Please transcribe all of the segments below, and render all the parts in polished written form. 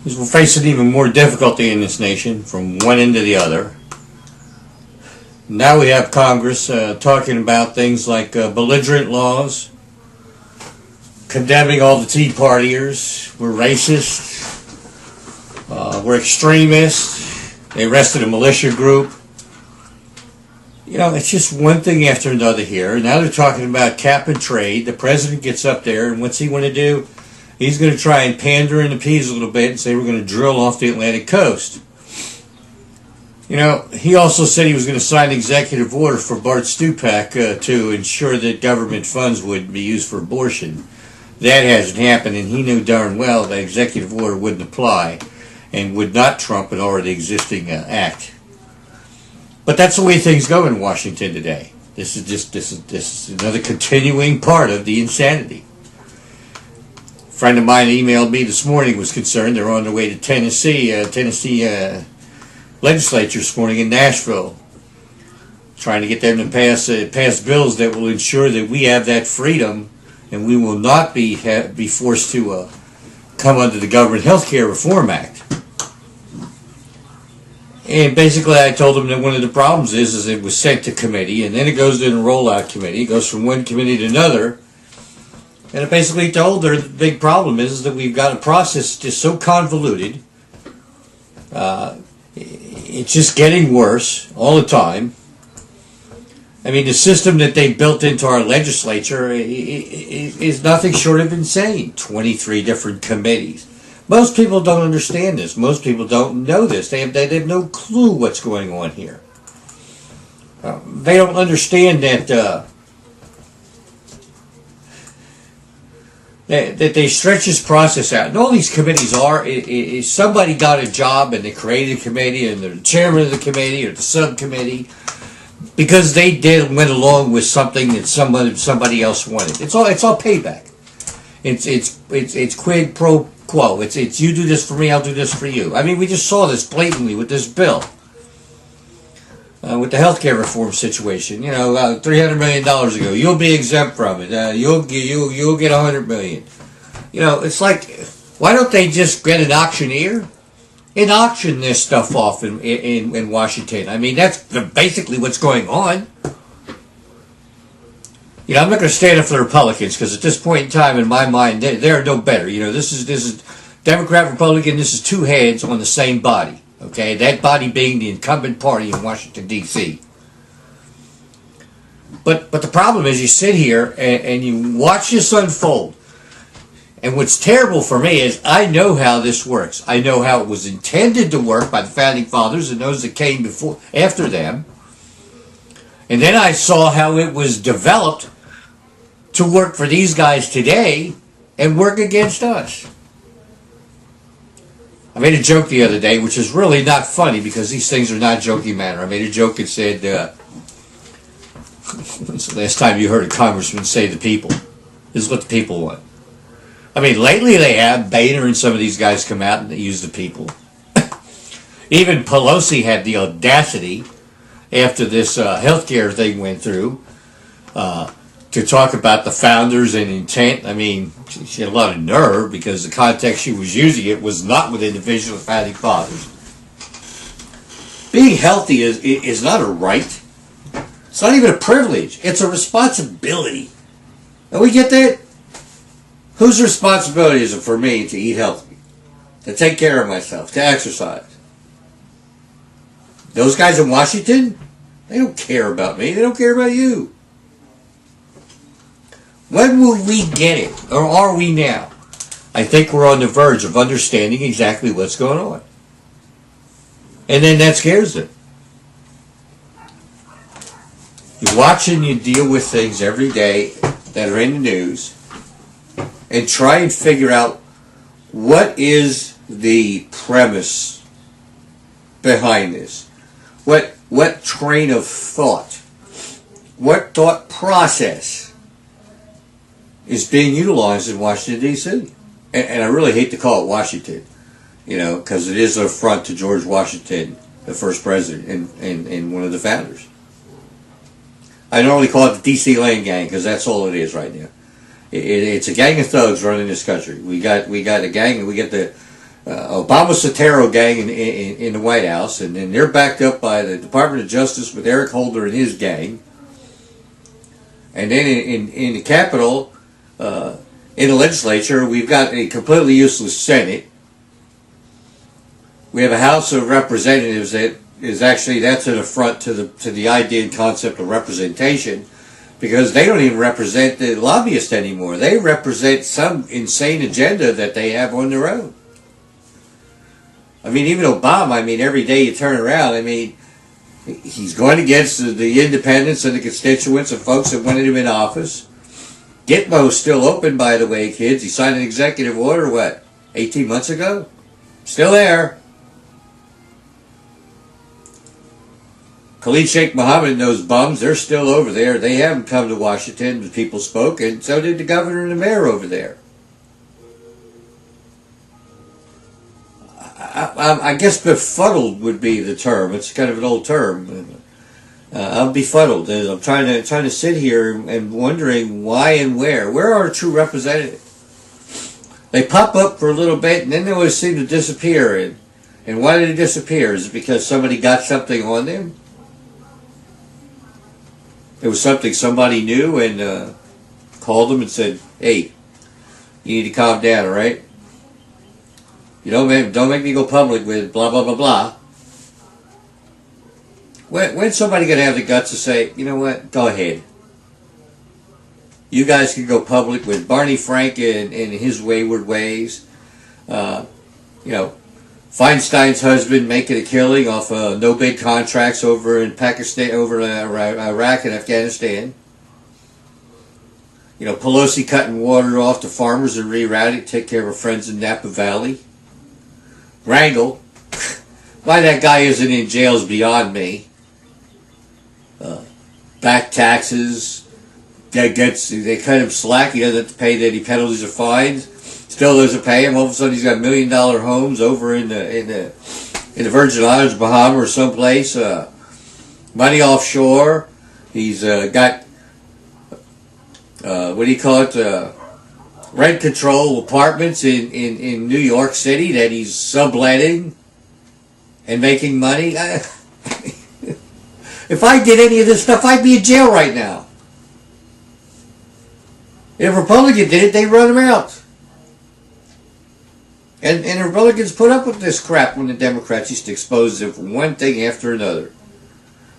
We're facing even more difficulty in this nation from one end to the other. Now we have Congress talking about things like belligerent laws, condemning all the Tea Partiers. We're racist. We're extremists. They arrested a militia group. You know, it's just one thing after another here. Now they're talking about cap and trade. The president gets up there, and what's he want to do? He's going to try and pander and appease a little bit and say we're going to drill off the Atlantic coast. You know, he also said he was going to sign an executive order for Bart Stupak to ensure that government funds would be used for abortion. That hasn't happened, and he knew darn well that executive order wouldn't apply and would not trump an already existing act. But that's the way things go in Washington today. This is another continuing part of the insanity. A friend of mine emailed me this morning, was concerned. They're on their way to Tennessee legislature this morning in Nashville, trying to get them to pass bills that will ensure that we have that freedom and we will not be forced to come under the Government Health Care Reform Act. And basically I told them that one of the problems is it was sent to committee, and then it goes to the rollout committee. It goes from one committee to another. And I basically told her the big problem is that we've got a process just so convoluted. It's just getting worse all the time. I mean, the system that they built into our legislature is nothing short of insane. 23 different committees. Most people don't understand this. Most people don't know this. They have no clue what's going on here. They don't understand that that they stretch this process out. And all these committees are, is somebody got a job and they created a committee and they're the chairman of the committee or the subcommittee because they went along with something that somebody else wanted. It's all payback. It's quid pro quo. It's you do this for me, I'll do this for you. I mean, we just saw this blatantly with this bill, with the healthcare reform situation. You know, $300 million ago, you'll be exempt from it. You'll get $100 million. You know, it's like, why don't they just get an auctioneer and auction this stuff off in Washington? I mean, that's basically what's going on. You know, I'm not going to stand up for the Republicans because at this point in time, in my mind, they're no better. You know, this is Democrat, Republican. This is two heads on the same body. Okay, that body being the incumbent party in Washington D.C. But the problem is, you sit here and you watch this unfold. And what's terrible for me is I know how this works. I know how it was intended to work by the founding fathers and those that came after them. And then I saw how it was developed to work for these guys today and work against us. I made a joke the other day, which is really not funny because these things are not joking matter. I made a joke and said, when's the last time you heard a congressman say the people? This is what the people want. I mean, lately they have. Boehner and some of these guys come out and they use the people. Even Pelosi had the audacity, after this healthcare thing went through, to talk about the founders and intent. I mean, she had a lot of nerve because the context she was using it was not within the vision of the founding fathers. Being healthy is not a right. It's not even a privilege. It's a responsibility. And we get that? Whose responsibility is it for me to eat healthy, to take care of myself, to exercise? Those guys in Washington, they don't care about me. They don't care about you. When will we get it? Or are we now? I think we're on the verge of understanding exactly what's going on. And then that scares them. You watch and you deal with things every day that are in the news and try and figure out what is the premise behind this. What train of thought, what thought process is being utilized in Washington, D.C.? And I really hate to call it Washington, you know, because it is an affront to George Washington, the first president and one of the founders. I normally call it the D.C. Land Gang because that's all it is right now. It's a gang of thugs running this country. We got a gang, and we get the Obama Sotero gang in the White House, and then they're backed up by the Department of Justice with Eric Holder and his gang. And then in the Capitol, in the legislature, we've got a completely useless Senate. We have a House of Representatives that is actually, that's an affront to the idea and concept of representation, because they don't even represent the lobbyists anymore. They represent some insane agenda that they have on their own. I mean, even Obama, I mean, every day you turn around, I mean, he's going against the independents and the constituents and folks that wanted him in office. Gitmo's still open, by the way, kids. He signed an executive order, what, 18 months ago? Still there. Khalid Sheikh Mohammed and those bums, they're still over there. They haven't come to Washington. The people spoke, and so did the governor and the mayor over there. I guess befuddled would be the term. It's kind of an old term. I'm befuddled. I'm trying to sit here and wondering why and where. Where are our true representatives? They pop up for a little bit, and then they always seem to disappear. And why did they disappear? Is it because somebody got something on them? It was something somebody knew and called them and said, "Hey, you need to calm down, all right? You don't make me go public with blah, blah, blah, blah." When's somebody going to have the guts to say, you know what, go ahead. You guys can go public with Barney Frank and his wayward ways. Feinstein's husband making a killing off no-bid contracts over in Pakistan, over Iraq and Afghanistan. Pelosi cutting water off to farmers and rerouting to take care of her friends in Napa Valley. Wrangle. Why that guy isn't in jail is beyond me. Back taxes. They cut him slack. He doesn't have to pay any penalties or fines. Still doesn't pay him. All of a sudden he's got $1 million homes over in the Virgin Islands, Bahamas, or someplace. Money offshore. He's got what do you call it? Rent control apartments in New York City that he's subletting and making money. If I did any of this stuff, I'd be in jail right now. If a Republican did it, they'd run him out. And the Republicans put up with this crap when the Democrats used to expose them for one thing after another.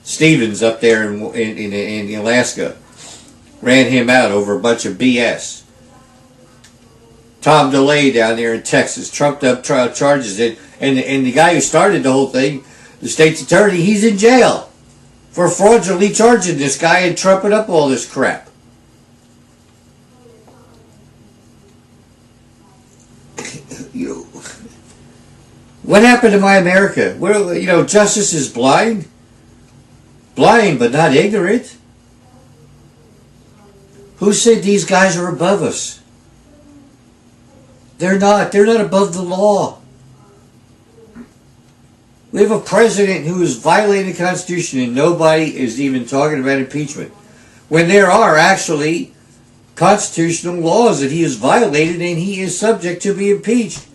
Stevens up there in Alaska ran him out over a bunch of BS. Tom DeLay down there in Texas trumped up charges, and the guy who started the whole thing, the state's attorney, he's in jail for fraudulently charging this guy and trumping up all this crap. What happened to my America? Where, justice is blind? Blind but not ignorant? Who said these guys are above us? They're not. They're not above the law. We have a president who is violating the Constitution and nobody is even talking about impeachment. When there are actually constitutional laws that he has violated and he is subject to be impeached.